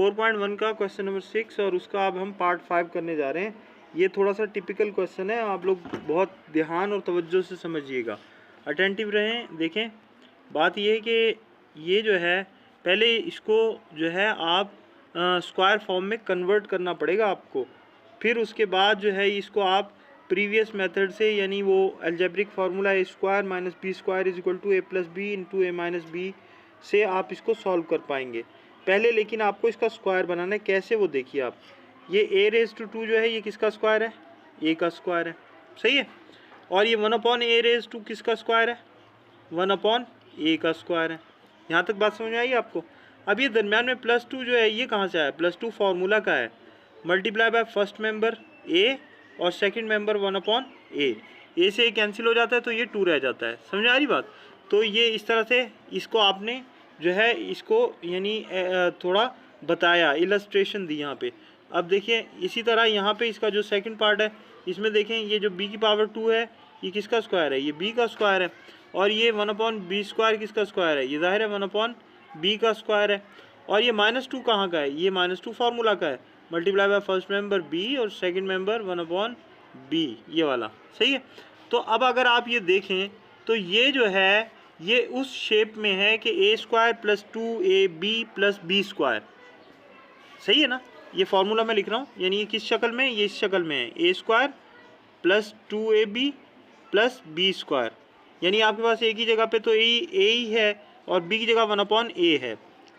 4.1 का question number 6 और उसका अब हम पार्ट 5 करने जा रहे हैं। ये थोड़ा सा टिपिकल क्वेश्चन है, आप लोग बहुत ध्यान और तवज्जो से समझिएगा, अटेंटिव रहें। देखें, बात ये है कि ये जो है पहले इसको जो है आप स्क्वायर फॉर्म में कन्वर्ट करना पड़ेगा आपको, फिर उसके बाद जो है इसको आप प्रीवियस मेथड से, यानी वो algebraic formula a square minus b square is equal to a plus b into a minus b से आप इसको सॉल्व कर पाएंगे। पहले लेकिन आपको इसका स्क्वायर बनाना है। कैसे, वो देखिए आप। ये ए रेज टू 2 जो है ये किसका स्क्वायर है? ए का स्क्वायर है, सही है। और ये 1 अपॉन ए रेज टू किसका स्क्वायर है? 1 अपॉन ए का स्क्वायर है। यहाँ तक बात समझ में आई आपको? अब ये दरम्यान में +2 जो है ये कहाँ से आया? +2 फार्मूला का है, multiply by first member A और सेकंड मेंबर 1 अपॉन ए से कैंसिल हो जाता है तो ये 2 रह जाता है। समझ में आ रही बात? तो ये इस तरह से इसको आपने जो है इसको यानी थोड़ा बताया, इलस्ट्रेशन दी यहाँ पे। अब देखिए इसी तरह यहाँ पे इसका जो सेकंड पार्ट है इसमें देखें, ये जो b की पावर 2 है ये किसका स्क्वायर है? ये b का स्क्वायर है। और ये 1 अपॉन बी स्क्वायर किसका स्क्वायर है? ये जाहिर है 1 अपॉन बी का स्क्वायर है। और ये -2 कहाँ का है? ये -2 फार्मूला का है, multiply by first member b और सेकंड मेंबर 1 अपॉन b, ये वाला, सही है। तो अब अगर आप ये देखें तो ये जो है ये उस शेप में है कि A square plus 2ab plus B square, सही है ना। ये फार्मूला मैं लिख रहा हूँ, यानी ये किस शक्ल में? ये इस शक्ल में है, A square plus 2ab plus B square, यानी आपके पास एक ही जगह पे तो ए ही है और बी की जगह 1 अपॉन ए है,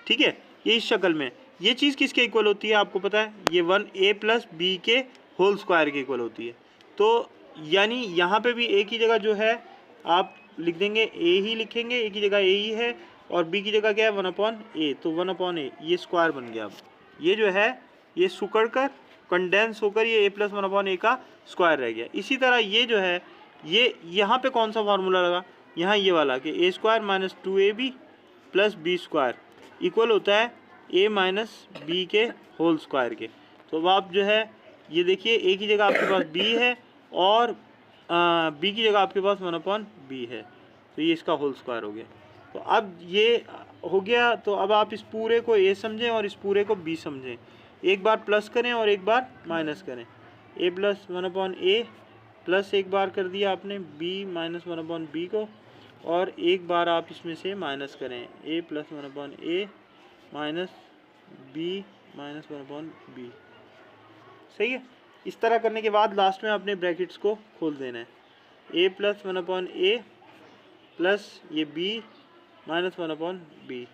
ठीक है। ये इस शक्ल में, ये चीज़ किसके इक्वल होती है आपको पता है? ये 1a प्लस बी के होल स्क्वायर के इक्वल होती है। तो यानी यहाँ पे भी एक ही जगह जो है आप लिख देंगे, ए ही लिखेंगे, एक ही जगह ए ही है और बी की जगह क्या है? 1 अपॉन ए, तो 1 अपॉन ए ये स्क्वायर बन गया। अब ये जो है ये सुकड़ कर कंडेंस होकर ये a प्लस 1 अपॉन ए का स्क्वायर रह गया। इसी तरह ये जो है ये यहाँ पे कौन सा फार्मूला लगा? यहाँ ये वाला कि A square minus 2ab plus B square equal होता है a माइनस बी के होल स्क्वायर के। तो अब आप जो है ये देखिए, एक ही जगह आपके पास b है और b की जगह आपके पास 1 अपॉन बी है, तो ये इसका होल स्क्वायर हो गया। तो अब ये हो गया, तो अब आप इस पूरे को a समझें और इस पूरे को b समझें। एक बार प्लस करें और एक बार माइनस करें। a plus 1 upon a plus एक बार कर दिया आपने b माइनस 1 अपॉन बी को, और एक बार आप इसमें से माइनस करें a plus 1 upon a minus b minus 1 upon b, सही है। इस तरह करने के बाद लास्ट में आपने ब्रैकेट्स को खोल देना है, a plus 1 upon a plus ये b माइनस 1 अपॉन बी।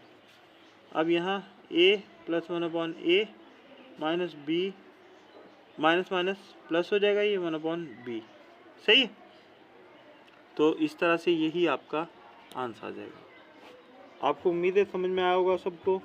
अब यहाँ a plus 1 upon a minus b minus minus plus हो जाएगा, ये 1 अपॉन बी, सही है। तो इस तरह से यही आपका आंसर आ जाएगा। आपको उम्मीद है समझ में आया होगा सबको।